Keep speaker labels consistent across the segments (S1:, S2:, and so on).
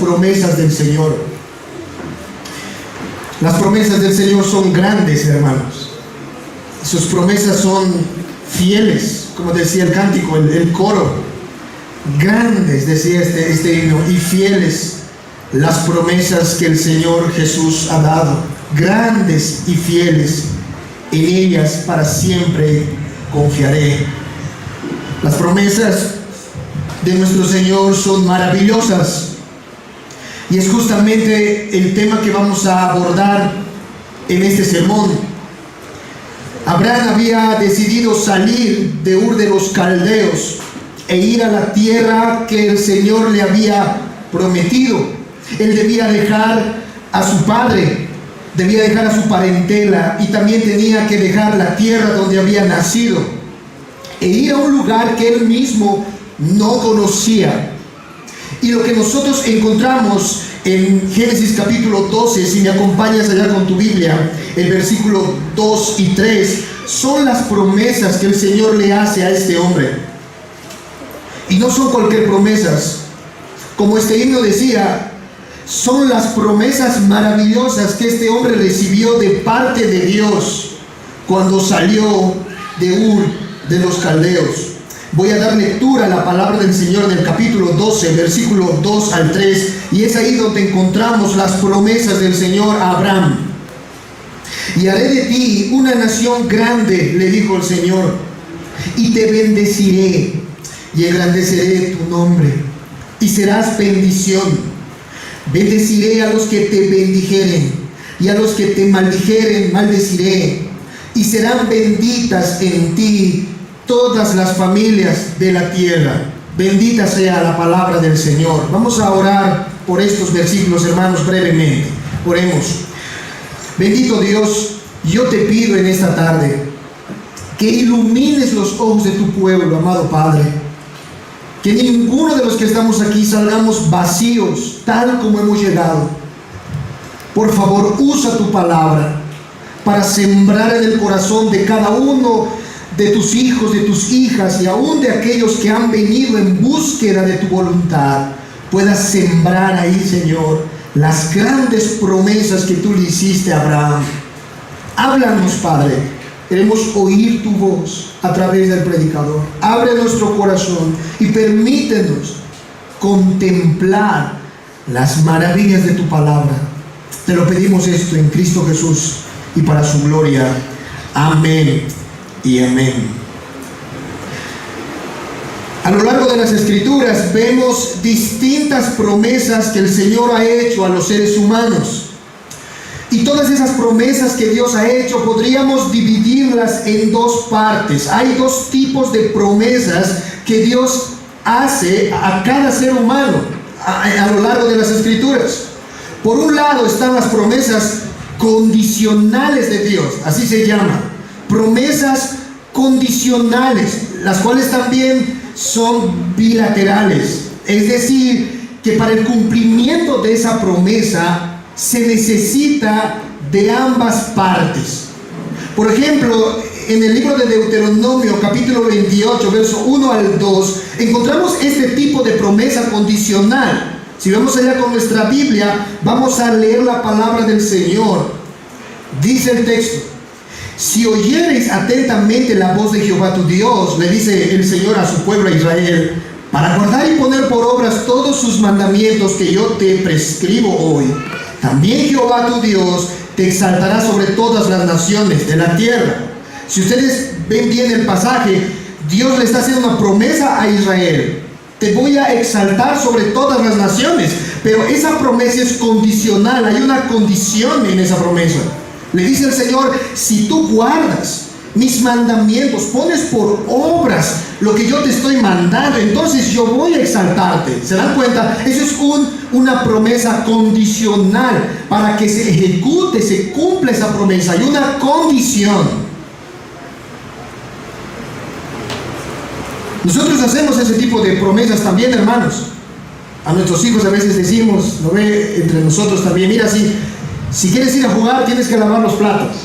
S1: promesas del Señor. Las promesas del Señor son grandes, hermanos. Sus promesas son fieles, como decía el cántico, el coro. Grandes, decía este himno, y fieles las promesas que el Señor Jesús ha dado. Grandes y fieles, en ellas para siempre confiaré. Las promesas de nuestro Señor son maravillosas, y es justamente el tema que vamos a abordar en este sermón. Abraham había decidido salir de Ur de los Caldeos e ir a la tierra que el Señor le había prometido. Él debía dejar a su padre, debía dejar a su parentela, y también tenía que dejar la tierra donde había nacido e ir a un lugar que él mismo no conocía. Y lo que nosotros encontramos en Génesis capítulo 12, si me acompañas allá con tu Biblia, el versículo 2 y 3, son las promesas que el Señor le hace a este hombre. Y no son cualquier promesas. Como este himno decía, son las promesas maravillosas que este hombre recibió de parte de Dios cuando salió de Ur de los Caldeos. Voy a dar lectura a la palabra del Señor en el capítulo 12, versículo 2 al 3, y es ahí donde encontramos las promesas del Señor a Abraham. Y haré de ti una nación grande, le dijo el Señor, y te bendeciré, y engrandeceré tu nombre, y serás bendición. Bendeciré a los que te bendijeren, y a los que te maldijeren maldeciré, y serán benditas en ti todas las familias de la tierra. Bendita sea la palabra del Señor. Vamos a orar por estos versículos, hermanos, brevemente. Oremos. Bendito Dios, yo te pido en esta tarde que ilumines los ojos de tu pueblo, amado Padre. Que ninguno de los que estamos aquí salgamos vacíos, tal como hemos llegado. Por favor, usa tu palabra para sembrar en el corazón de cada uno de tus hijos, de tus hijas, y aún de aquellos que han venido en búsqueda de tu voluntad. Puedas sembrar ahí, Señor, las grandes promesas que tú le hiciste a Abraham. Háblanos, Padre. Queremos oír tu voz a través del predicador. Abre nuestro corazón y permítenos contemplar las maravillas de tu palabra. Te lo pedimos esto en Cristo Jesús y para su gloria. Amén y amén. A lo largo de las Escrituras vemos distintas promesas que el Señor ha hecho a los seres humanos. Y todas esas promesas que Dios ha hecho podríamos dividirlas en dos partes. Hay dos tipos de promesas que Dios hace a cada ser humano a lo largo de las Escrituras. Por un lado están las promesas condicionales de Dios, así se llama. Promesas condicionales, las cuales también son bilaterales. Es decir, que para el cumplimiento de esa promesa se necesita de ambas partes. Por ejemplo, en el libro de Deuteronomio, capítulo 28, verso 1 al 2, encontramos este tipo de promesa condicional. Si vamos allá con nuestra Biblia, vamos a leer la palabra del Señor. Dice el texto: si oyereis atentamente la voz de Jehová tu Dios, le dice el Señor a su pueblo Israel, para guardar y poner por obras todos sus mandamientos que yo te prescribo hoy, también Jehová tu Dios te exaltará sobre todas las naciones de la tierra. Si ustedes ven bien el pasaje, Dios le está haciendo una promesa a Israel: te voy a exaltar sobre todas las naciones. Pero esa promesa es condicional, hay una condición en esa promesa. Le dice el Señor: si tú guardas mis mandamientos, pones por obras lo que yo te estoy mandando, entonces yo voy a exaltarte. ¿Se dan cuenta? Eso es una promesa condicional. Para que se ejecute, se cumpla esa promesa, hay una condición. Nosotros hacemos ese tipo de promesas también, hermanos. A nuestros hijos a veces decimos, lo ve entre nosotros también: mira, si quieres ir a jugar, tienes que lavar los platos.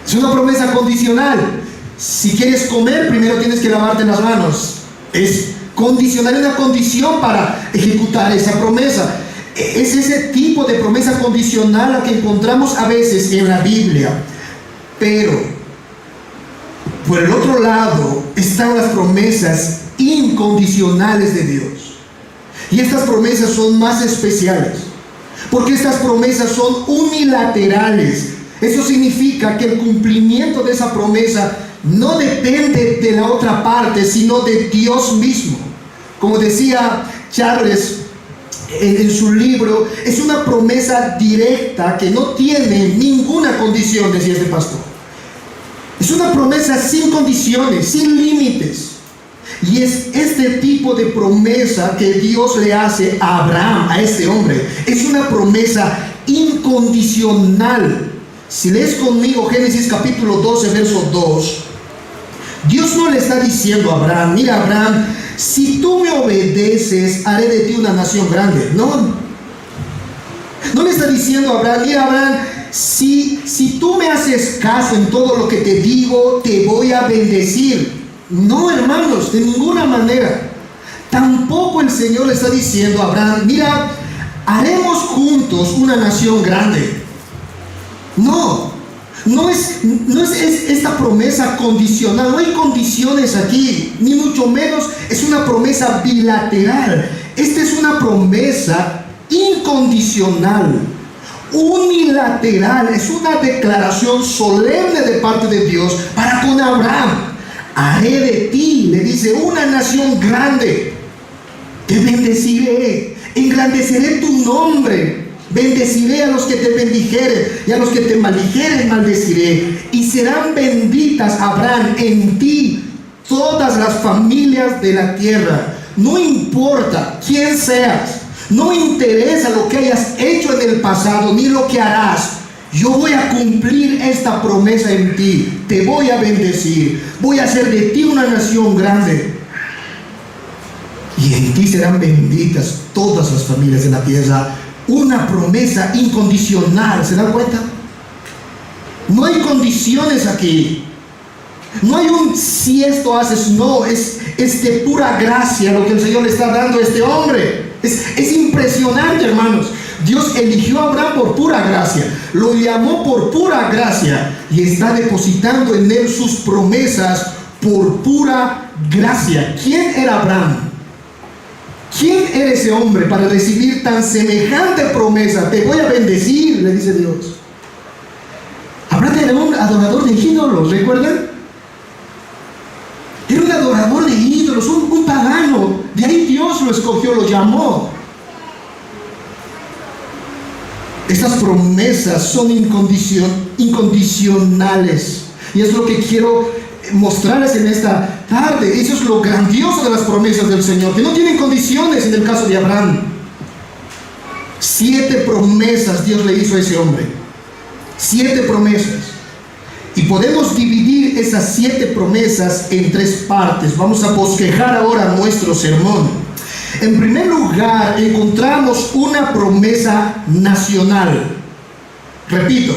S1: Es una promesa condicional. Si quieres comer, primero tienes que lavarte las manos. Es condicional, una condición para ejecutar esa promesa. Es ese tipo de promesa condicional la que encontramos a veces en la Biblia. Pero por el otro lado están las promesas incondicionales de Dios. Y estas promesas son más especiales, porque estas promesas son unilaterales. Eso significa que el cumplimiento de esa promesa no depende de la otra parte, sino de Dios mismo. Como decía Charles en su libro, es una promesa directa que no tiene ninguna condición, decía este pastor. Es una promesa sin condiciones, sin límites. Y es este tipo de promesa que Dios le hace a Abraham, a este hombre. Es una promesa incondicional. Si lees conmigo Génesis capítulo 12, verso 2, Dios no le está diciendo a Abraham: mira, Abraham, si tú me obedeces, haré de ti una nación grande. No le está diciendo a Abraham: mira, Abraham, si tú me haces caso en todo lo que te digo, te voy a bendecir. No, hermanos, de ninguna manera. Tampoco el Señor le está diciendo a Abraham: mira, haremos juntos una nación grande. No es esta promesa condicional. No hay condiciones aquí, ni mucho menos es una promesa bilateral. Esta es una promesa incondicional, unilateral. Es una declaración solemne de parte de Dios para con Abraham. Haré de ti, le dice, una nación grande. Te bendeciré, engrandeceré tu nombre. Bendeciré a los que te bendijeren, y a los que te maldijeren maldeciré. Y serán benditas, Abraham, en ti todas las familias de la tierra. No importa quién seas, no interesa lo que hayas hecho en el pasado, ni lo que harás. Yo voy a cumplir esta promesa en ti. Te voy a bendecir. Voy a hacer de ti una nación grande. Y en ti serán benditas todas las familias de la tierra. Una promesa incondicional. ¿Se dan cuenta? No hay condiciones aquí. No hay un si esto haces. No, es de pura gracia lo que el Señor le está dando a este hombre. Es impresionante, hermanos. Dios eligió a Abraham por pura gracia, lo llamó por pura gracia y está depositando en él sus promesas por pura gracia. ¿Quién era Abraham? ¿Quién era ese hombre para recibir tan semejante promesa? Te voy a bendecir, le dice Dios. Abraham era un adorador de ídolos, ¿recuerdan? Era un adorador de ídolos, un pagano. De ahí Dios lo escogió, lo llamó. Estas promesas son incondicionales. Y es lo que quiero mostrarles en esta tarde. Eso es lo grandioso de las promesas del Señor, que no tienen condiciones en el caso de Abraham. 7 promesas Dios le hizo a ese hombre. 7 promesas. Y podemos dividir esas 7 promesas en 3 partes. Vamos a bosquejar ahora nuestro sermón. En primer lugar, encontramos una promesa nacional. Repito,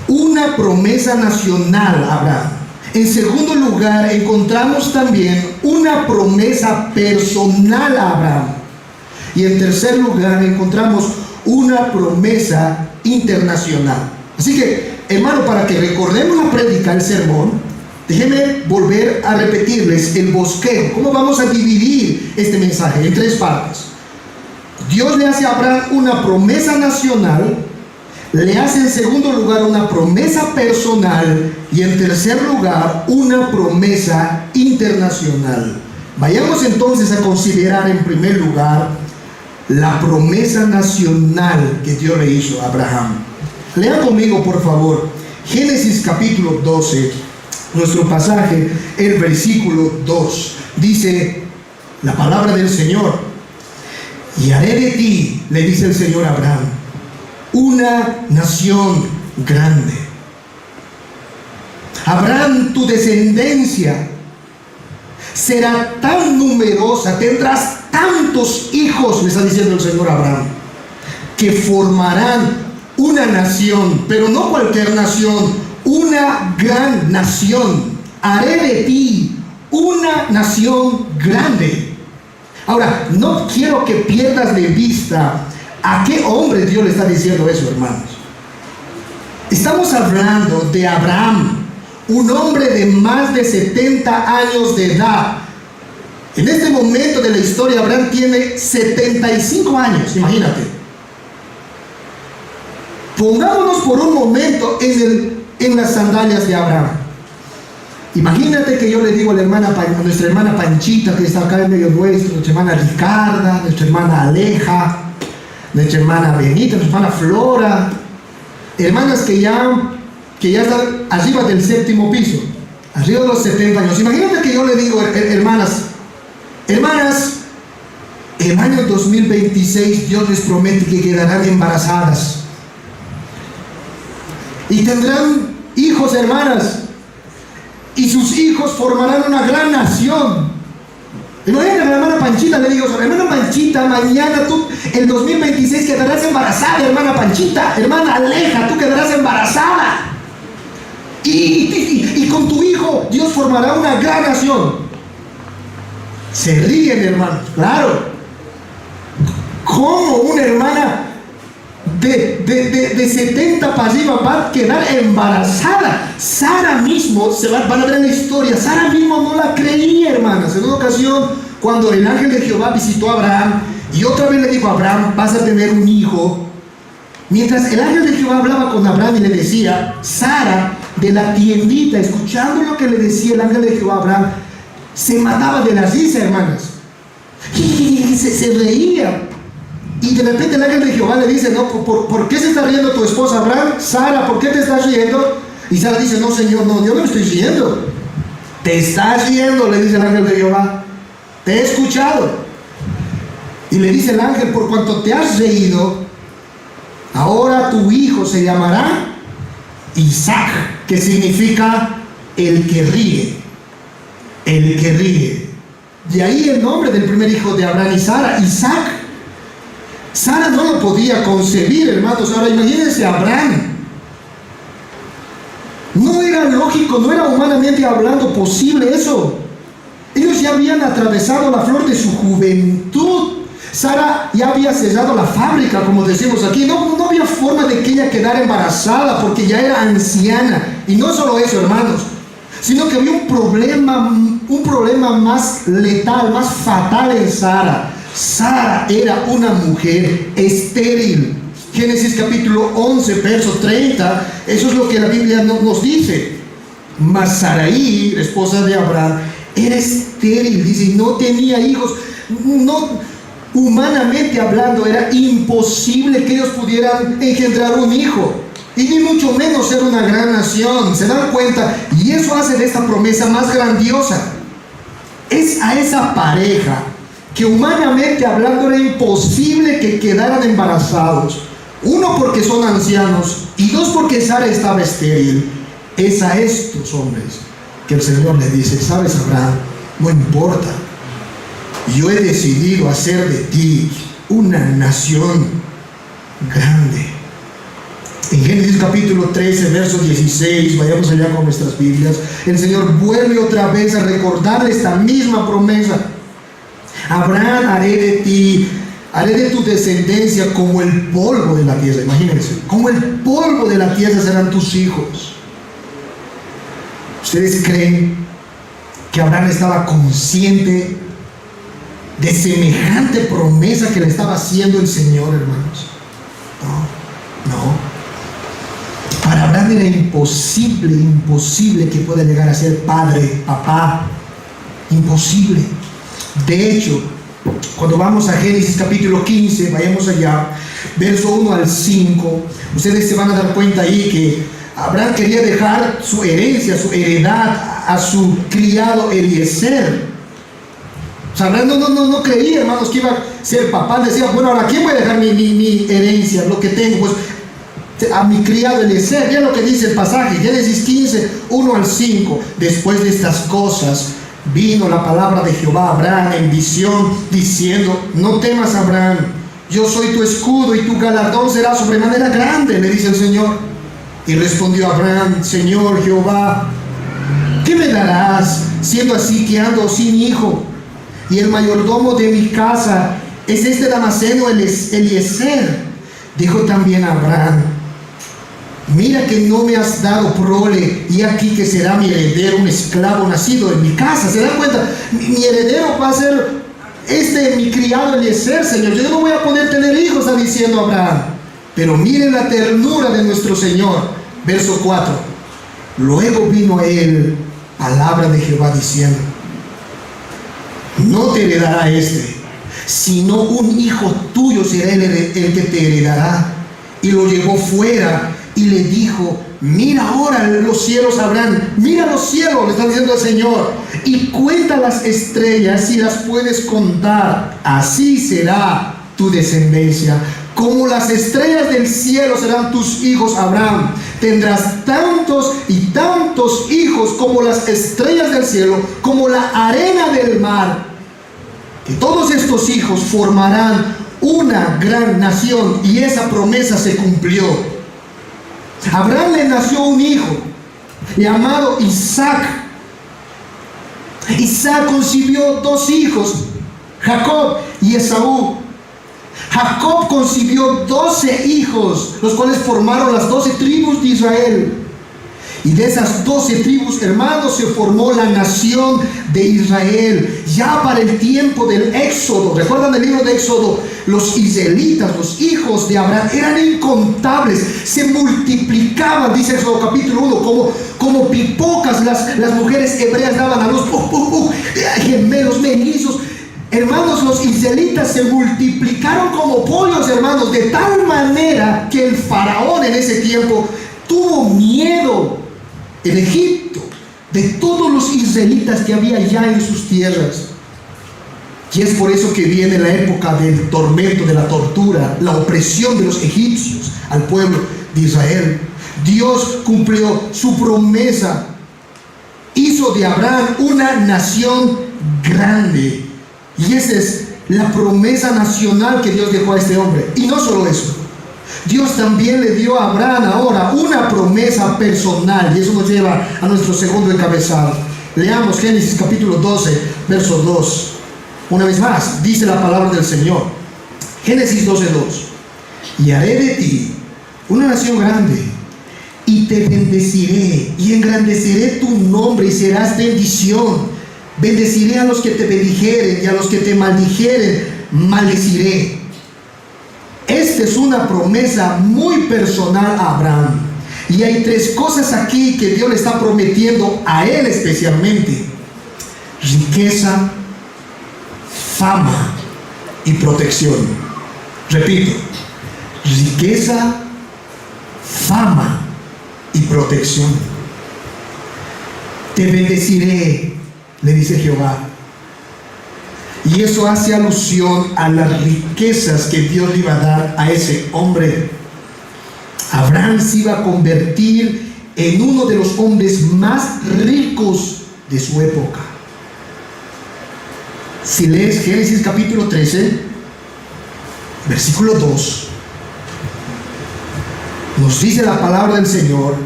S1: una promesa nacional a Abraham. En segundo lugar, encontramos también una promesa personal a Abraham. Y en tercer lugar, encontramos una promesa internacional. Así que, hermano, para que recordemos la prédica, el sermón, déjenme volver a repetirles el bosquejo. ¿Cómo vamos a dividir este mensaje? En 3 partes. Dios le hace a Abraham una promesa nacional, le hace en segundo lugar una promesa personal y en tercer lugar una promesa internacional. Vayamos entonces a considerar en primer lugar la promesa nacional que Dios le hizo a Abraham. Lean conmigo, por favor, Génesis capítulo 12. Nuestro pasaje, el versículo 2, dice la palabra del Señor: y haré de ti, le dice el Señor a Abraham, una nación grande. Abraham, tu descendencia será tan numerosa, tendrás tantos hijos, le está diciendo el Señor a Abraham, que formarán una nación, pero no cualquier nación, una gran nación. Haré de ti una nación grande. Ahora, no quiero que pierdas de vista ¿A qué hombre Dios le está diciendo eso, hermanos? Estamos hablando de Abraham, un hombre de más de 70 años de edad. En este momento de la historia, Abraham tiene 75 años, imagínate. Pongámonos por un momento en las sandalias de Abraham. Imagínate que yo le digo a nuestra hermana Panchita, que está acá en medio nuestro, nuestra hermana Ricarda, nuestra hermana Aleja, nuestra hermana Benita, nuestra hermana Flora, hermanas que ya están arriba del 7º piso, arriba de los 70 años. Imagínate que yo le digo, hermanas, el año 2026 Dios les promete que quedarán embarazadas y tendrán hijos, hermanas, y sus hijos formarán una gran nación. Imagínate a la hermana Panchita, le digo, hermana Panchita, mañana tú, el 2026 quedarás embarazada, hermana Panchita, hermana Aleja, tú quedarás embarazada. Y con tu hijo Dios formará una gran nación. Se ríen, hermanos, claro. ¿Cómo una hermana de 70 para arriba va a quedar embarazada? Sara mismo, van a ver en la historia, Sara mismo no la creía, hermanas. En una ocasión, cuando el ángel de Jehová visitó a Abraham y otra vez le dijo a Abraham, vas a tener un hijo. Mientras el ángel de Jehová hablaba con Abraham y le decía, Sara de la tiendita, escuchando lo que le decía el ángel de Jehová a Abraham, se mataba de la risa, hermanas, y se reía. Y de repente el ángel de Jehová le dice, no, ¿por qué se está riendo tu esposa Abraham? Sara, ¿por qué te estás riendo? Y Sara dice, no, Señor, no, yo no me estoy riendo. Te estás riendo, le dice el ángel de Jehová. Te he escuchado. Y le dice el ángel, por cuanto te has reído, ahora tu hijo se llamará Isaac, que significa el que ríe. El que ríe. De ahí el nombre del primer hijo de Abraham y Sara, Isaac. Sara no lo podía concebir, hermanos. Ahora imagínense a Abraham. No era lógico, no era humanamente hablando posible eso. Ellos ya habían atravesado la flor de su juventud. Sara ya había cerrado la fábrica, como decimos aquí. No había forma de que ella quedara embarazada porque ya era anciana. Y no solo eso, hermanos, sino que había un problema más letal, más fatal en Sara. Sara era una mujer estéril. Génesis capítulo 11, verso 30, eso es lo que la Biblia nos dice. Mas Sarai, la esposa de Abraham, era estéril, dice, y no tenía hijos. No, humanamente hablando, era imposible que ellos pudieran engendrar un hijo, y ni mucho menos ser una gran nación. ¿Se dan cuenta? Y eso hace de esta promesa más grandiosa. Es a esa pareja que humanamente hablando era imposible que quedaran embarazados. Uno, porque son ancianos, y dos, porque Sara estaba estéril. Es a estos hombres que el Señor le dice, sabes, Abraham, no importa, yo he decidido hacer de ti una nación grande. En Génesis capítulo 13, verso 16, vayamos allá con nuestras Biblias, el Señor vuelve otra vez a recordar esta misma promesa. Abraham, haré de tu descendencia como el polvo de la tierra. Imagínense, como el polvo de la tierra serán tus hijos. ¿Ustedes creen que Abraham estaba consciente de semejante promesa que le estaba haciendo el Señor, hermanos? No. Para Abraham era imposible que pueda llegar a ser padre, papá. Imposible. De hecho, cuando vamos a Génesis capítulo 15, vayamos allá, verso 1 al 5, ustedes se van a dar cuenta ahí que Abraham quería dejar su herencia, su heredad a su criado Eliezer. O sea, Abraham no creía, hermanos, que iba a ser papá. Decía, bueno, ahora ¿quién voy a dejar mi herencia, lo que tengo? Pues a mi criado Eliezer. Vean lo que dice el pasaje, Génesis 15, 1 al 5. Después de estas cosas vino la palabra de Jehová a Abraham en visión, diciendo, no temas, Abraham, yo soy tu escudo y tu galardón será sobremanera grande, le dice el Señor. Y respondió Abraham, Señor Jehová, ¿qué me darás, siendo así que ando sin hijo? Y el mayordomo de mi casa es este Damaseno Eliezer. Dijo también a Abraham: mira que no me has dado prole, y aquí que será mi heredero un esclavo nacido en mi casa. ¿Se dan cuenta? Mi heredero va a ser mi criado Eliezer, Señor. Yo no voy a poder tener hijos, está diciendo Abraham. Pero miren la ternura de nuestro Señor. Verso 4. Luego vino a él palabra de Jehová diciendo: no te heredará sino un hijo tuyo será el que te heredará. Y lo llevó fuera y le dijo: mira ahora los cielos, Abraham, mira los cielos, le está diciendo el Señor, y cuenta las estrellas si las puedes contar. Así será tu descendencia. Como las estrellas del cielo serán tus hijos, Abraham. Tendrás tantos y tantos hijos como las estrellas del cielo, como la arena del mar. Que todos estos hijos formarán una gran nación. Y esa promesa se cumplió. A Abraham le nació un hijo llamado Isaac. Isaac concibió dos hijos, Jacob y Esaú. Jacob concibió 12 hijos, los cuales formaron las 12 tribus de Israel. Y de esas 12 tribus, hermanos, se formó la nación de Israel. Ya para el tiempo del Éxodo, ¿recuerdan el libro de Éxodo? Los israelitas, los hijos de Abraham, eran incontables, se multiplicaban, dice Éxodo capítulo 1, como pipocas. Las mujeres hebreas daban a luz, gemelos, mellizos. Hermanos, los israelitas se multiplicaron como pollos, hermanos, de tal manera que el faraón en ese tiempo tuvo miedo en Egipto de todos los israelitas que había ya en sus tierras. Y es por eso que viene la época del tormento, de la tortura, la opresión de los egipcios al pueblo de Israel. Dios cumplió su promesa, hizo de Abraham una nación grande. Y esa es la promesa nacional que Dios dejó a este hombre. Y no solo eso, Dios también le dio a Abraham ahora una promesa personal. Y eso nos lleva a nuestro segundo encabezado. Leamos Génesis capítulo 12, verso 2. Una vez más, dice la palabra del Señor. Génesis 12:2. Y haré de ti una nación grande, y te bendeciré, y engrandeceré tu nombre, y serás bendición. Bendeciré a los que te bendijeren, y a los que te maldijeren, maldeciré. Esta es una promesa muy personal a Abraham. Y hay tres cosas aquí que Dios le está prometiendo a él especialmente: riqueza, fama y protección. Repito: riqueza, fama y protección. Te bendeciré, le dice Jehová. Y eso hace alusión a las riquezas que Dios le iba a dar a ese hombre. Abraham se iba a convertir en uno de los hombres más ricos de su época. Si lees Génesis capítulo 13, versículo 2, nos dice la palabra del Señor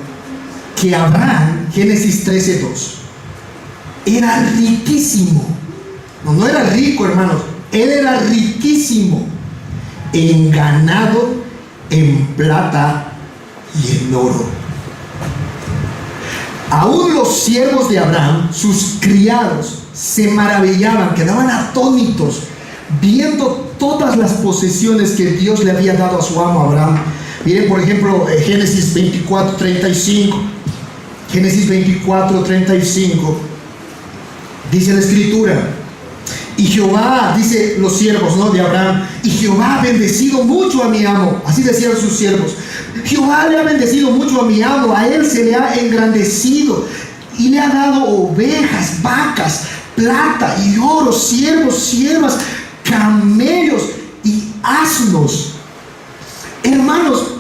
S1: que Abraham, Génesis 13:2, era riquísimo. No era rico, hermanos, él era riquísimo en ganado, en plata y en oro. Aún los siervos de Abraham, sus criados, se maravillaban, quedaban atónitos viendo todas las posesiones que Dios le había dado a su amo Abraham. Miren, por ejemplo, Génesis 24:35. Génesis 24:35. Dice la escritura: y Jehová, dice los siervos, ¿no?, de Abraham, y Jehová ha bendecido mucho a mi amo. Así decían sus siervos: Jehová le ha bendecido mucho a mi amo, a él se le ha engrandecido y le ha dado ovejas, vacas, plata y oro, siervos, siervas, camellos y asnos. Hermanos,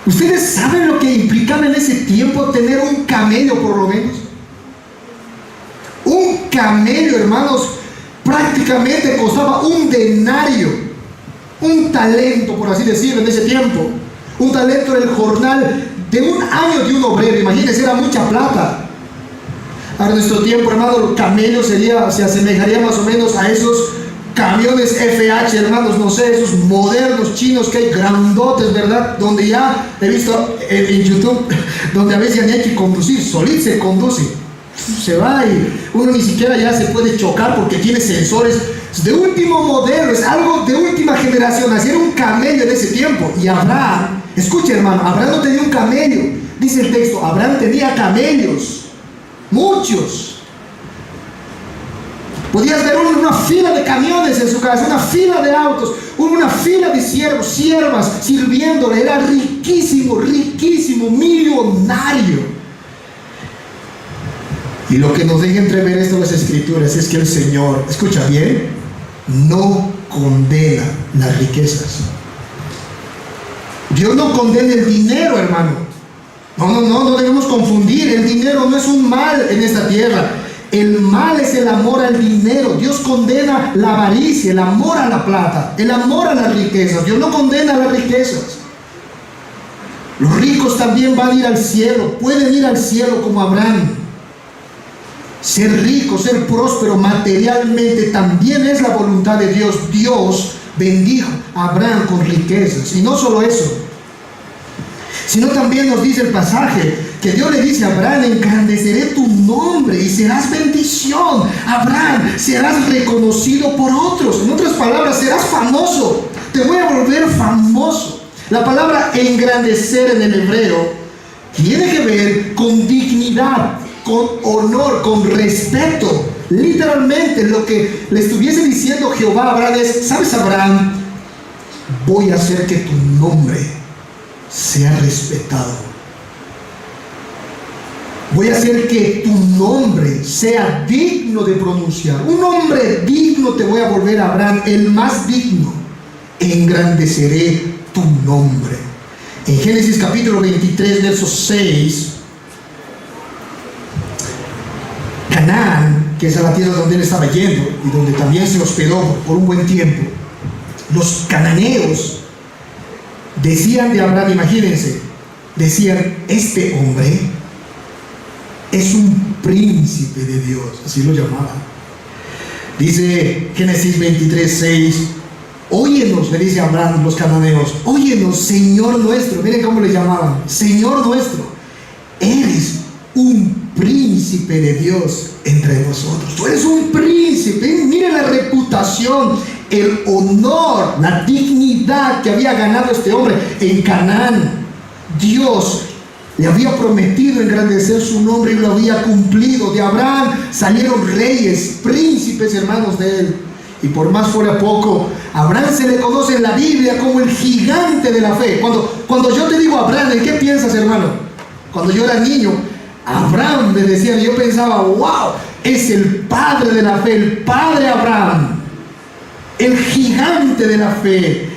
S1: ¿ustedes saben lo que implicaba en ese tiempo tener un camello, por lo menos? Un camello, hermanos, prácticamente costaba un denario, un talento, por así decirlo, en ese tiempo. Un talento era el jornal de un año de un obrero. Imagínense, era mucha plata. Ahora en nuestro tiempo, hermano, el camello se asemejaría más o menos a esos camiones FH, hermanos, no sé, esos modernos chinos que hay grandotes, ¿verdad? Donde ya he visto en YouTube, donde a veces ya ni hay que conducir, solito se conduce, se va y uno ni siquiera ya se puede chocar porque tiene sensores de último modelo, es algo de última generación. Así era un camello en ese tiempo. Y Abraham, escucha hermano, Abraham no tenía un camello, dice el texto, Abraham tenía camellos, muchos. Podías ver una fila de camiones en su casa, una fila de autos, una fila de siervos, siervas sirviéndole. Era riquísimo, riquísimo, millonario. Y lo que nos deja entrever esto en las Escrituras es que el Señor, escucha bien, no condena las riquezas. Dios no condena el dinero, hermano. No debemos confundir. El dinero no es un mal en esta tierra. El mal es el amor al dinero. Dios condena la avaricia, el amor a la plata, el amor a las riquezas. Dios no condena las riquezas. Los ricos también van a ir al cielo, pueden ir al cielo como Abraham. Ser rico, ser próspero materialmente también es la voluntad de Dios. Dios bendijo a Abraham con riquezas. Y no solo eso, sino también nos dice el pasaje que Dios le dice a Abraham: engrandeceré tu nombre y serás bendición. Abraham, serás reconocido por otros. En otras palabras, serás famoso. Te voy a volver famoso. La palabra engrandecer en el hebreo tiene que ver con dignidad, con honor, con respeto. Literalmente lo que le estuviese diciendo Jehová a Abraham es: ¿sabes, Abraham? Voy a hacer que tu nombre sea respetado. Voy a hacer que tu nombre sea digno de pronunciar. Un nombre digno te voy a volver, a Abraham, el más digno. Engrandeceré tu nombre. En Génesis capítulo 23, verso 6, Canaán, que es la tierra donde él estaba yendo y donde también se hospedó por un buen tiempo, los cananeos decían de Abraham, imagínense, decían: este hombre es un príncipe de Dios, así lo llamaban. Dice Génesis 23, 6, óyenos, le dice Abraham los cananeos, óyenos, Señor nuestro. Miren cómo le llamaban: Señor nuestro, eres un príncipe de Dios entre nosotros. Tú eres un príncipe. Miren la reputación, el honor, la dignidad que había ganado este hombre en Canaán. Dios le había prometido engrandecer su nombre y lo había cumplido. De Abraham salieron reyes, príncipes, hermanos de él. Y por más fuera poco, Abraham se le conoce en la Biblia como el gigante de la fe. Cuando yo te digo Abraham, ¿en qué piensas, hermano? Cuando yo era niño, Abraham me decían, y yo pensaba: wow, es el padre de la fe, el padre Abraham, el gigante de la fe.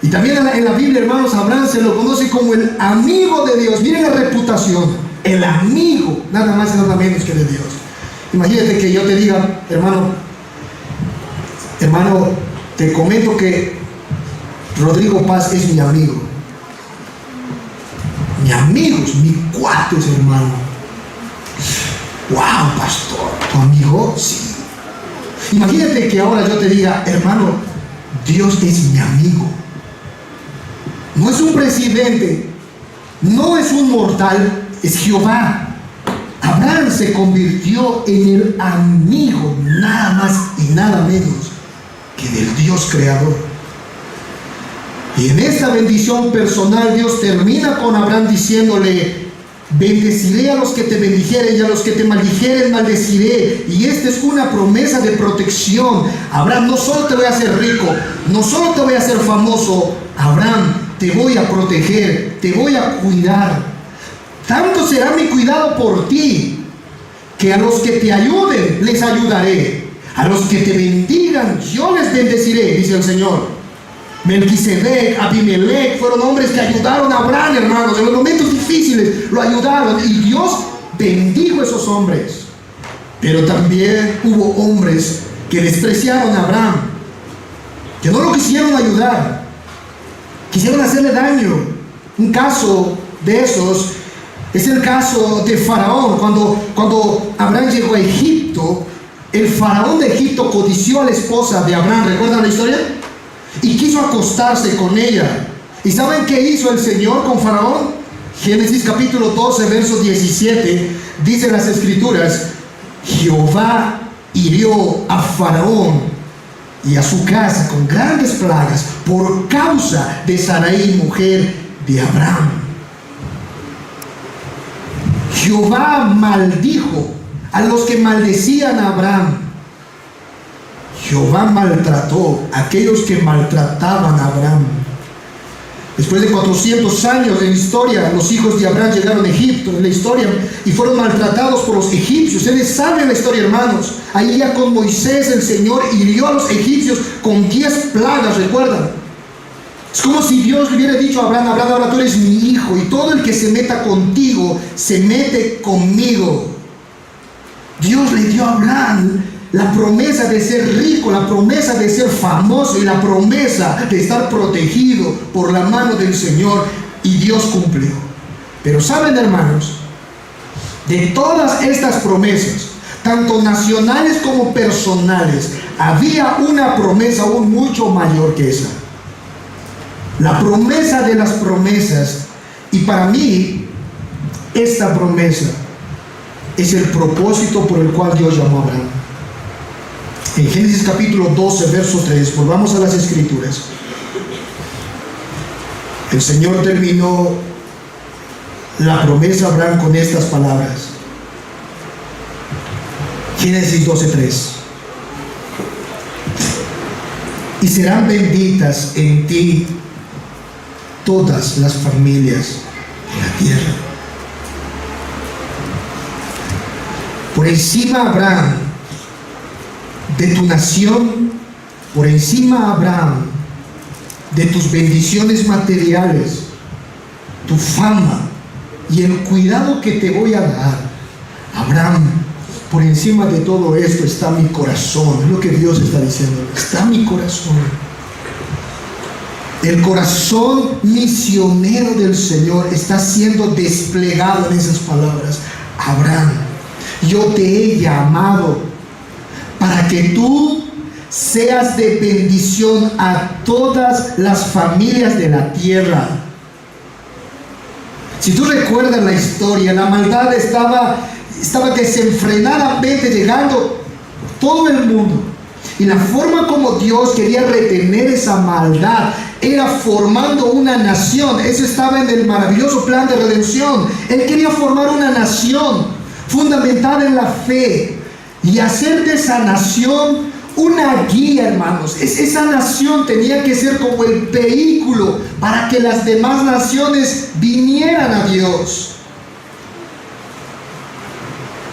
S1: Y también en la Biblia, hermanos, Abraham se lo conoce como el amigo de Dios. Miren la reputación, el amigo, nada más y nada menos que de Dios. Imagínate que yo te diga: hermano, te comento que Rodrigo Paz es mi amigo. Mi amigos, mi cuates, hermano. Wow, pastor, ¿tu amigo? Sí. Imagínate que ahora yo te diga: hermano, Dios es mi amigo. No es un presidente, no es un mortal, es Jehová. Abraham se convirtió en el amigo, nada más y nada menos que del Dios creador. Y en esta bendición personal, Dios termina con Abraham diciéndole: bendeciré a los que te bendijeren y a los que te maldijeren maldeciré. Y esta es una promesa de protección. Abraham, no solo te voy a hacer rico, no solo te voy a hacer famoso, Abraham, te voy a proteger, te voy a cuidar. Tanto será mi cuidado por ti, que a los que te ayuden les ayudaré. A los que te bendigan yo les bendeciré, dice el Señor. Melquisedec, Abimelech fueron hombres que ayudaron a Abraham, hermanos. En los momentos difíciles lo ayudaron y Dios bendijo a esos hombres. Pero también hubo hombres que despreciaron a Abraham, que no lo quisieron ayudar, quisieron hacerle daño. Un caso de esos es el caso de Faraón. Cuando Abraham llegó a Egipto, el faraón de Egipto codició a la esposa de Abraham, ¿recuerdan la historia? Y quiso acostarse con ella. ¿Y saben qué hizo el Señor con faraón? Génesis capítulo 12, verso 17, dice las escrituras: Jehová hirió a faraón y a su casa con grandes plagas por causa de Sarai, mujer de Abraham. Jehová maldijo a los que maldecían a Abraham. Jehová maltrató a aquellos que maltrataban a Abraham. Después de 400 años de historia, los hijos de Abraham llegaron a Egipto, en la historia, y fueron maltratados por los egipcios. Ustedes saben la historia, hermanos. Ahí ya con Moisés el Señor hirió a los egipcios con 10 plagas, ¿recuerdan? Es como si Dios le hubiera dicho a Abraham: Abraham, ahora tú eres mi hijo, y todo el que se meta contigo, se mete conmigo. Dios le dio a Abraham la promesa de ser rico, la promesa de ser famoso y la promesa de estar protegido por la mano del Señor, y Dios cumplió. Pero saben, hermanos, de todas estas promesas, tanto nacionales como personales, había una promesa aún mucho mayor que esa. La promesa de las promesas, y para mí esta promesa es el propósito por el cual Dios llamó a Abraham. En Génesis capítulo 12, verso 3, volvamos a las escrituras. El Señor terminó la promesa a Abraham con estas palabras. Génesis 12, 3. Y serán benditas en ti todas las familias de la tierra. Por encima, Abraham, de tu nación, por encima, Abraham, de tus bendiciones materiales, tu fama y el cuidado que te voy a dar, Abraham, por encima de todo esto está mi corazón. Es lo que Dios está diciendo. Está mi corazón. El corazón misionero del Señor está siendo desplegado en esas palabras. Abraham, yo te he llamado para que tú seas de bendición a todas las familias de la tierra. Si tú recuerdas la historia, la maldad estaba desenfrenadamente llegando por todo el mundo. Y la forma como Dios quería retener esa maldad era formando una nación. Eso estaba en el maravilloso plan de redención. Él quería formar una nación fundamentada en la fe y hacer de esa nación una guía, hermanos. Esa nación tenía que ser como el vehículo para que las demás naciones vinieran a Dios.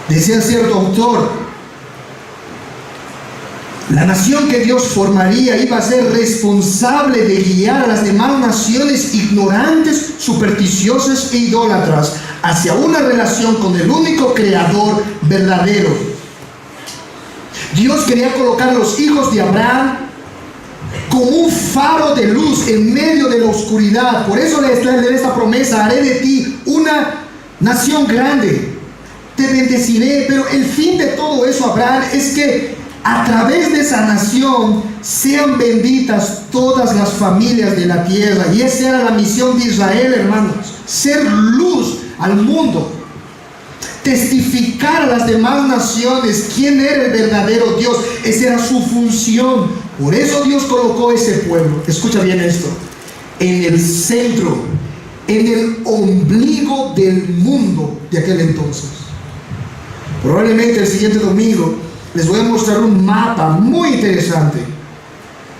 S1: Decía cierto autor, la nación que Dios formaría iba a ser responsable de guiar a las demás naciones ignorantes, supersticiosas e idólatras hacia una relación con el único creador verdadero. Dios quería colocar a los hijos de Abraham como un faro de luz en medio de la oscuridad. Por eso le daré esta promesa: haré de ti una nación grande, te bendeciré. Pero el fin de todo eso, Abraham, es que a través de esa nación sean benditas todas las familias de la tierra. Y esa era la misión de Israel, hermanos: ser luz al mundo, testificar a las demás naciones quién era el verdadero Dios. Esa era su función. Por eso Dios colocó ese pueblo, escucha bien esto, en el centro, en el ombligo del mundo de aquel entonces. Probablemente el siguiente domingo les voy a mostrar un mapa muy interesante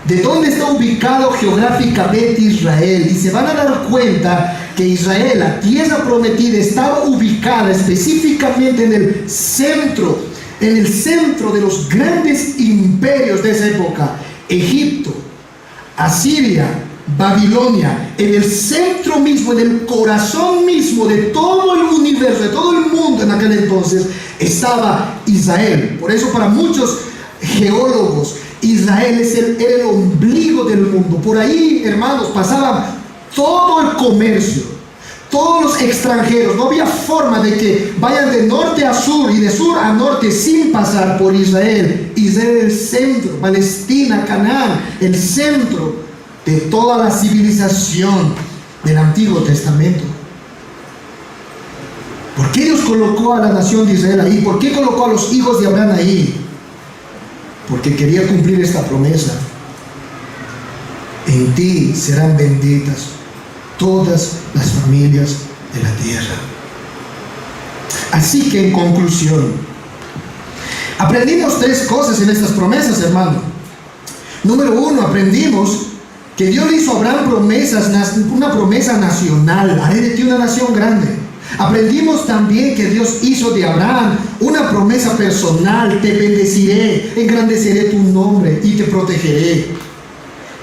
S1: de dónde está ubicado geográficamente Israel, y se van a dar cuenta que Israel, la tierra prometida, estaba ubicada específicamente en el centro de los grandes imperios de esa época: Egipto, Asiria, Babilonia. En el centro mismo, en el corazón mismo de todo el universo, de todo el mundo en aquel entonces, estaba Israel. Por eso, para muchos geólogos, Israel era el ombligo del mundo. Por ahí, hermanos, pasaba todo el comercio, Todos los extranjeros, no había forma de que vayan de norte a sur y de sur a norte sin pasar por Israel. Israel era el centro, Palestina, Canaán, el centro de toda la civilización del Antiguo Testamento. ¿Por qué Dios colocó a la nación de Israel ahí? ¿Por qué colocó a los hijos de Abraham ahí? Porque quería cumplir esta promesa. En ti serán benditas todas las familias de la tierra. Así que en conclusión, aprendimos 3 cosas en estas promesas, hermano. Número 1, aprendimos que Dios le hizo a Abraham una promesa nacional: haré de ti una nación grande. Aprendimos también que Dios hizo de Abraham una promesa personal: te bendeciré, engrandeceré tu nombre y te protegeré.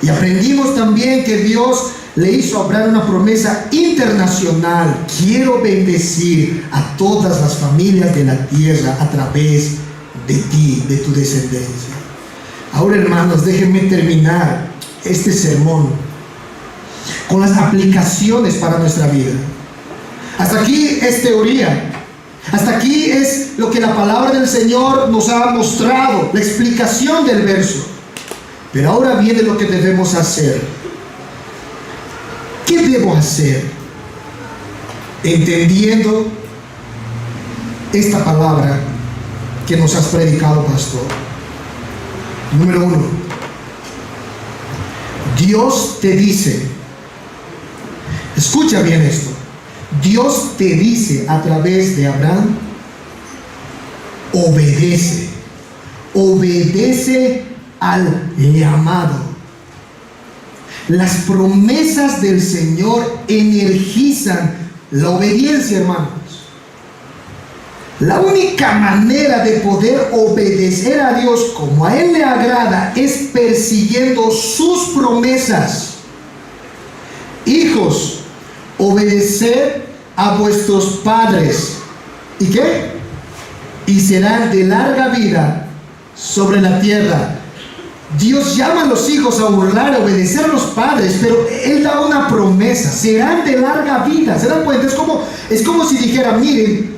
S1: Y aprendimos también que Dios le hizo a Abraham una promesa internacional: quiero bendecir a todas las familias de la tierra a través de ti, de tu descendencia. Ahora, hermanos, déjenme terminar este sermón con las aplicaciones para nuestra vida. Hasta aquí es teoría, hasta aquí es lo que la palabra del Señor nos ha mostrado, la explicación del verso. Pero ahora viene lo que debemos hacer. ¿Qué debo hacer? Entendiendo esta palabra que nos has predicado, pastor. Número 1, Dios te dice, escucha bien esto, Dios te dice a través de Abraham: obedece, obedece al llamado. Las promesas del Señor energizan la obediencia, hermanos. La única manera de poder obedecer a Dios como a Él le agrada es persiguiendo sus promesas. Hijos, obedeced a vuestros padres. ¿Y qué? Y serán de larga vida sobre la tierra. Dios llama a los hijos a honrar, a obedecer a los padres, pero Él da una promesa: serán de larga vida. ¿Se dan cuenta? Es como si dijera: miren,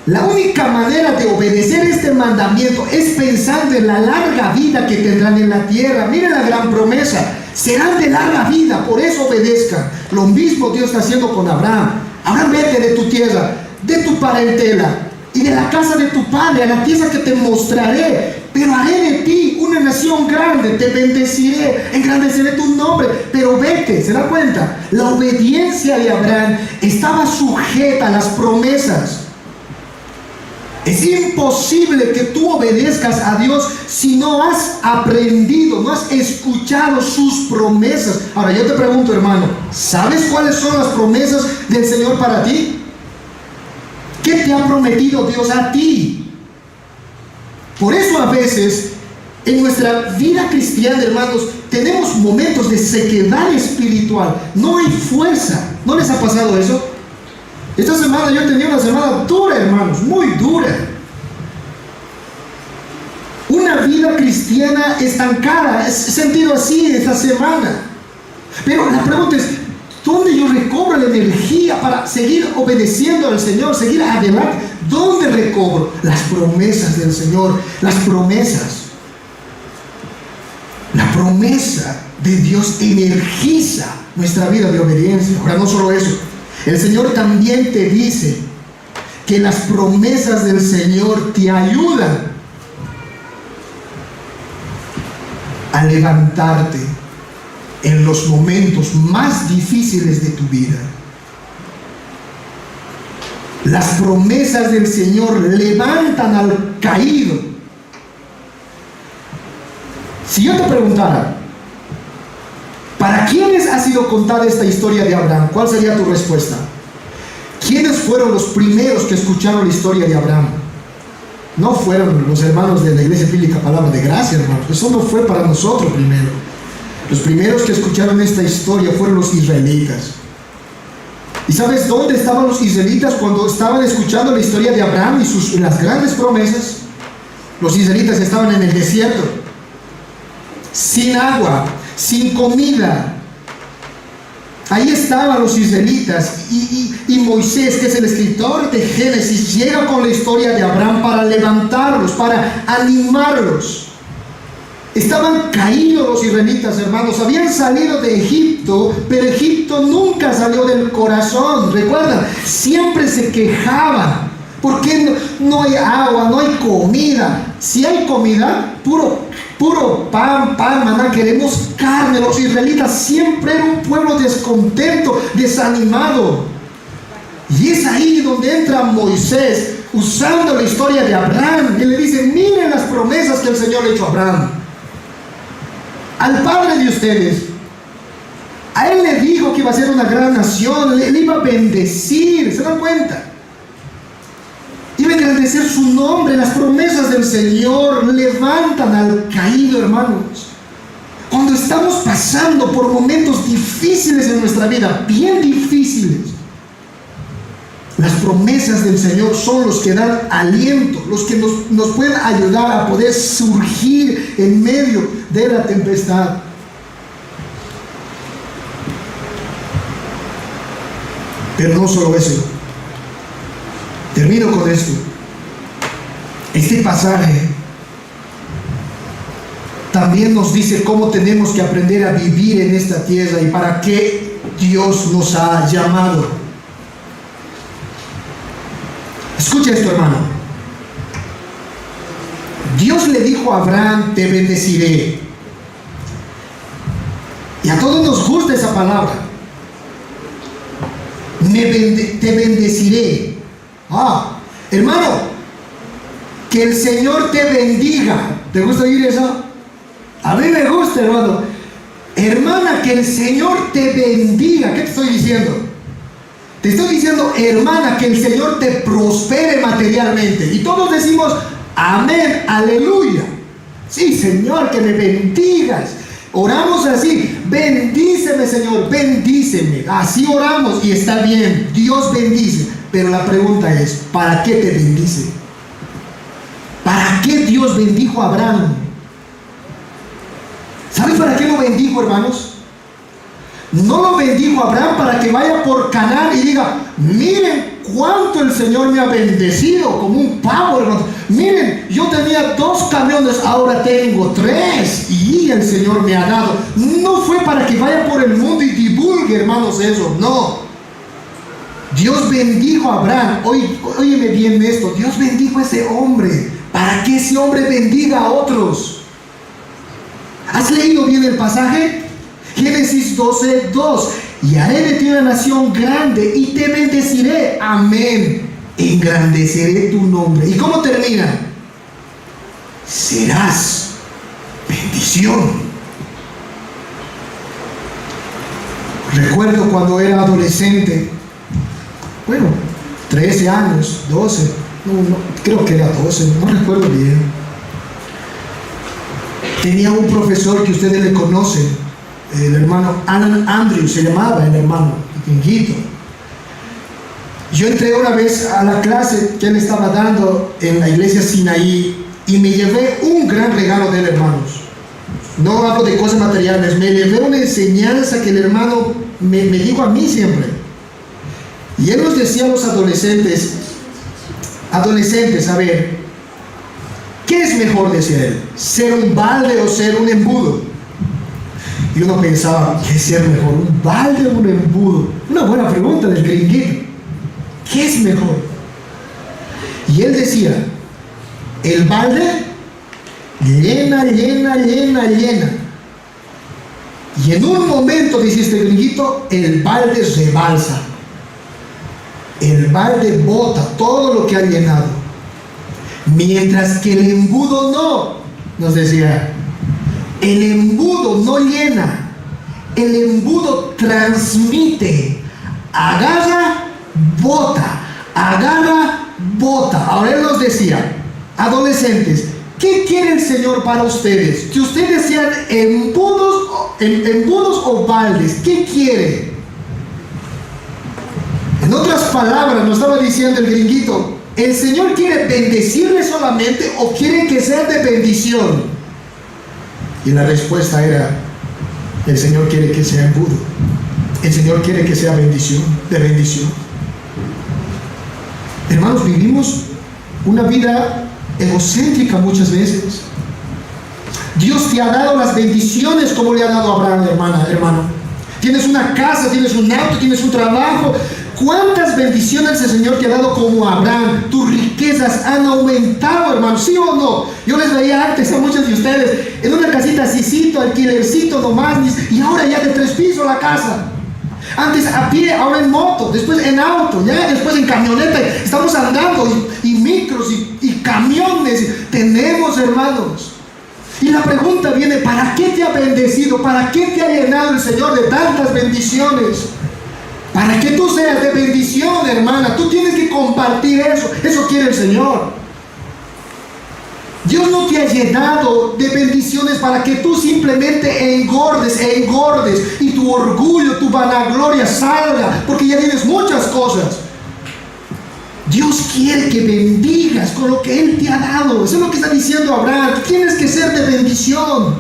S1: la única manera de obedecer este mandamiento es pensando en la larga vida que tendrán en la tierra. Miren la gran promesa: serán de larga vida, por eso obedezcan. Lo mismo Dios está haciendo con Abraham. Abraham, vete de tu tierra, de tu parentela y de la casa de tu padre a la tierra que te mostraré, pero haré de ti una nación grande, te bendeciré, engrandeceré tu nombre, pero vete. ¿Se da cuenta? La obediencia de Abraham estaba sujeta a las promesas. Es imposible que tú obedezcas a Dios si no has aprendido, no has escuchado sus promesas. Ahora yo te pregunto, hermano, ¿sabes cuáles son las promesas del Señor para ti? ¿Qué te ha prometido Dios a ti? Por eso a veces en nuestra vida cristiana, hermanos, tenemos momentos de sequedad espiritual. No hay fuerza. ¿No les ha pasado eso? Esta semana yo tenía una semana dura, hermanos, muy dura. Una vida cristiana estancada. He sentido así esta semana. Pero la pregunta es: ¿dónde yo recobro la energía para seguir obedeciendo al Señor, seguir adelante? ¿Dónde recobro? Las promesas del Señor, las promesas. La promesa de Dios energiza nuestra vida de obediencia. Ahora, no solo eso, el Señor también te dice que las promesas del Señor te ayudan a levantarte en los momentos más difíciles de tu vida. Las promesas del Señor levantan al caído. Si yo te preguntara, ¿para quiénes ha sido contada esta historia de Abraham? ¿Cuál sería tu respuesta? ¿Quiénes fueron los primeros que escucharon la historia de Abraham? No fueron los hermanos de la Iglesia Bíblica Palabra de Gracia, hermanos. Eso no fue para nosotros primero. Los primeros que escucharon esta historia fueron los israelitas. ¿Y sabes dónde estaban los israelitas cuando estaban escuchando la historia de Abraham y las grandes promesas? Los israelitas estaban en el desierto, sin agua, sin comida, Ahí estaban los israelitas y Moisés, que es el escritor de Génesis, llega con la historia de Abraham para levantarlos, para animarlos. Estaban caídos los israelitas, hermanos. Habían salido de Egipto, pero Egipto nunca salió del corazón. Recuerdan, siempre se quejaban. ¿Por qué no hay agua, no hay comida? Si hay comida, puro pan, maná, queremos carne. Los israelitas siempre eran un pueblo descontento, desanimado. Y es ahí donde entra Moisés, usando la historia de Abraham, y le dice: miren las promesas que el Señor le ha hecho a Abraham, al padre de ustedes. A él le dijo que iba a ser una gran nación, le iba a bendecir. ¿Se dan cuenta? Iba a engrandecer su nombre. Las promesas del Señor levantan al caído, hermanos. Cuando estamos pasando por momentos difíciles en nuestra vida, bien difíciles, las promesas del Señor son los que dan aliento, los que nos pueden ayudar a poder surgir en medio de la tempestad. Pero no solo eso. Termino con esto. Este pasaje también nos dice cómo tenemos que aprender a vivir en esta tierra y para qué Dios nos ha llamado. Escucha esto, hermano. Dios le dijo a Abraham: te bendeciré. Y a todos nos gusta esa palabra. Te bendeciré. Hermano, que el Señor te bendiga. ¿Te gusta oír eso? A mí me gusta, hermano. Hermana, que el Señor te bendiga. ¿Qué te estoy diciendo? Te estoy diciendo, hermana, que el Señor te prospere materialmente. Y todos decimos: amén, aleluya. Sí, Señor, que me bendigas. Oramos así: bendíceme, Señor, bendíceme. Así oramos y está bien, Dios bendice. Pero la pregunta es: ¿para qué te bendice? ¿Para qué Dios bendijo a Abraham? ¿Sabes para qué lo bendijo, hermanos? No lo bendijo a Abraham para que vaya por Canaán y diga: miren cuánto el Señor me ha bendecido, como un pavo, hermanos. Miren, yo tenía 2 camiones, ahora tengo 3 y el Señor me ha dado. No fue para que vaya por el mundo y divulgue, hermanos, eso. No. Dios bendijo a Abraham. Óyeme bien esto. Dios bendijo a ese hombre para que ese hombre bendiga a otros. ¿Has leído bien el pasaje? Génesis 12:2. Y haré de ti una nación grande y te bendeciré. Amén. Engrandeceré tu nombre. ¿Y cómo termina? Serás bendición. Recuerdo cuando era adolescente, 13 años, 12, creo que era 12, no recuerdo bien. Tenía un profesor que ustedes le conocen, el hermano Alan Andrews, se llamaba el hermano, pequeñito. Yo entré una vez a la clase que él estaba dando en la iglesia Sinaí y me llevé un gran regalo de él, hermanos. No hablo de cosas materiales, me llevé una enseñanza que el hermano me dijo a mí siempre. Y él nos decía a los adolescentes, a ver, ¿qué es mejor, decía él? ¿Ser un balde o ser un embudo? Y uno pensaba, ¿qué es ser mejor? ¿Un balde o un embudo? Una buena pregunta del gringuito. ¿Qué es mejor? Y él decía, el balde llena. Y en un momento, dice este gringuito, el balde rebalsa. El balde bota todo lo que ha llenado. Mientras que el embudo no, nos decía, el embudo no llena, el embudo transmite, agarra, bota. Ahora él nos decía, adolescentes, ¿qué quiere el Señor para ustedes? Que ustedes sean embudos o baldes. ¿Qué quiere? En otras palabras, nos estaba diciendo el gringuito, ¿el Señor quiere bendecirles solamente o quiere que sean de bendición? Y la respuesta era, el Señor quiere que sea embudo. El Señor quiere que sea bendición, de bendición. Hermanos, vivimos una vida egocéntrica muchas veces. Dios te ha dado las bendiciones como le ha dado a Abraham, hermano. Tienes una casa, tienes un auto, tienes un trabajo. ¿Cuántas bendiciones el Señor te ha dado como a Abraham? Tus riquezas han aumentado, hermano, ¿sí o no? Yo les veía antes a muchos de ustedes en una casita asícito, alquilercito nomás, y ahora ya de 3 pisos la casa. Antes a pie, ahora en moto, después en auto, ya después en camioneta. Estamos andando y micros y camiones tenemos, hermanos. Y la pregunta viene: ¿para qué te ha bendecido? ¿Para qué te ha llenado el Señor de tantas bendiciones? Para que tú seas de bendición, hermana. Tú tienes que compartir eso. Eso quiere el Señor. Dios no te ha llenado de bendiciones para que tú simplemente engordes y tu orgullo, tu vanagloria salga, porque ya tienes muchas cosas. Dios quiere que bendigas con lo que Él te ha dado. Eso es lo que está diciendo Abraham. Tienes que ser de bendición.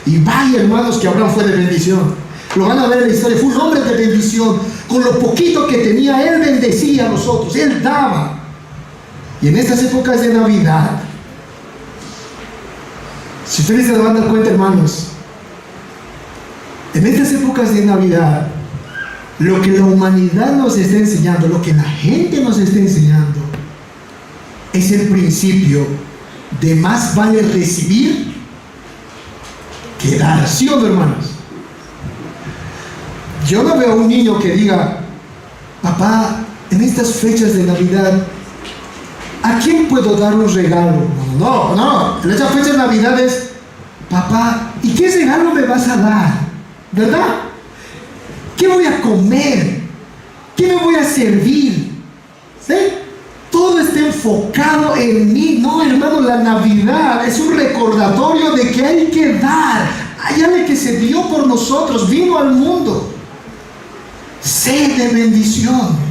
S1: Y vaya, hermanos, que Abraham fue de bendición. Lo van a ver en la historia. Fue un hombre de bendición. Con lo poquito que tenía, Él bendecía a los otros. Él daba. Y en estas épocas de Navidad, si ustedes se van a dar cuenta, hermanos, en estas épocas de Navidad, lo que la humanidad nos está enseñando, lo que la gente nos está enseñando, es el principio de más vale recibir que dar. ¿Sí o no, hermanos? Yo no veo a un niño que diga: papá, en estas fechas de Navidad, ¿a quién puedo dar un regalo? No. En estas fechas de Navidad es: papá, ¿y qué regalo me vas a dar? ¿Verdad? ¿Qué voy a comer? ¿Qué me voy a servir? ¿Sí? Todo está enfocado en mí. No, hermano, la Navidad es un recordatorio de que hay que dar. Hay alguien que se dio por nosotros, vino al mundo. Sé de bendición.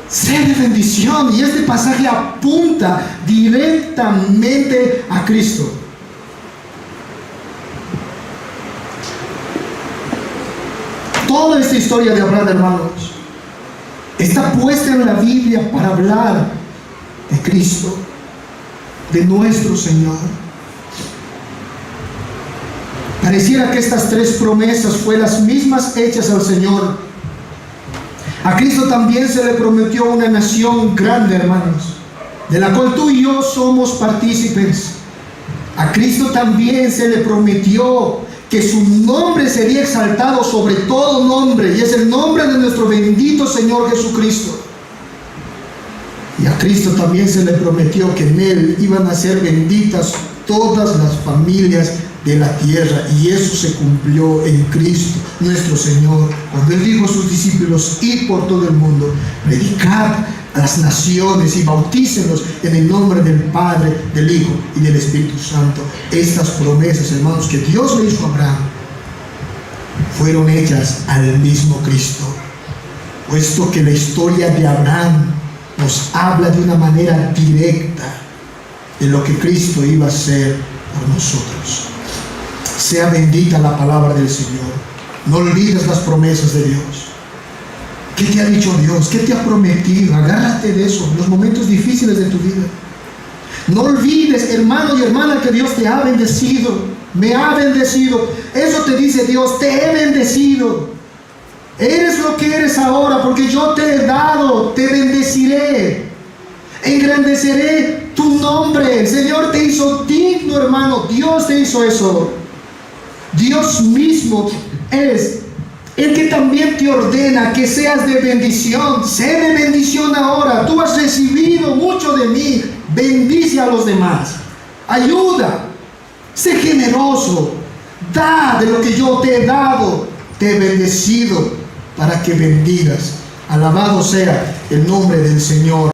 S1: Sé de bendición. Y este pasaje apunta directamente a Cristo. Toda esta historia de Abraham, hermanos, está puesta en la Biblia para hablar de Cristo, de nuestro Señor. Pareciera que estas 3 promesas fueron las mismas hechas al Señor. A Cristo también se le prometió una nación grande, hermanos, de la cual tú y yo somos partícipes. A Cristo también se le prometió que su nombre sería exaltado sobre todo nombre, y es el nombre de nuestro bendito Señor Jesucristo. Y a Cristo también se le prometió que en Él iban a ser benditas todas las familias de la tierra, y eso se cumplió en Cristo nuestro Señor, cuando Él dijo a sus discípulos: id por todo el mundo, predicad a las naciones y bautícenlos en el nombre del Padre, del Hijo y del Espíritu Santo. Estas promesas, hermanos, que Dios le hizo a Abraham, fueron hechas al mismo Cristo, puesto que la historia de Abraham nos habla de una manera directa de lo que Cristo iba a hacer por nosotros. Sea bendita la palabra del Señor. No olvides las promesas de Dios. ¿Qué te ha dicho Dios? ¿Qué te ha prometido? Agárrate de eso en los momentos difíciles de tu vida. No olvides, hermano y hermana, que Dios te ha bendecido. Me ha bendecido. Eso te dice Dios: te he bendecido. Eres lo que eres ahora porque yo te he dado. Te bendeciré. Engrandeceré tu nombre. El Señor te hizo digno, hermano. Dios te hizo eso. Dios mismo es el que también te ordena que seas de bendición. Sé de bendición ahora. Tú has recibido mucho de mí. Bendice a los demás. Ayuda. Sé generoso. Da de lo que yo te he dado. Te he bendecido para que bendigas. Alabado sea el nombre del Señor.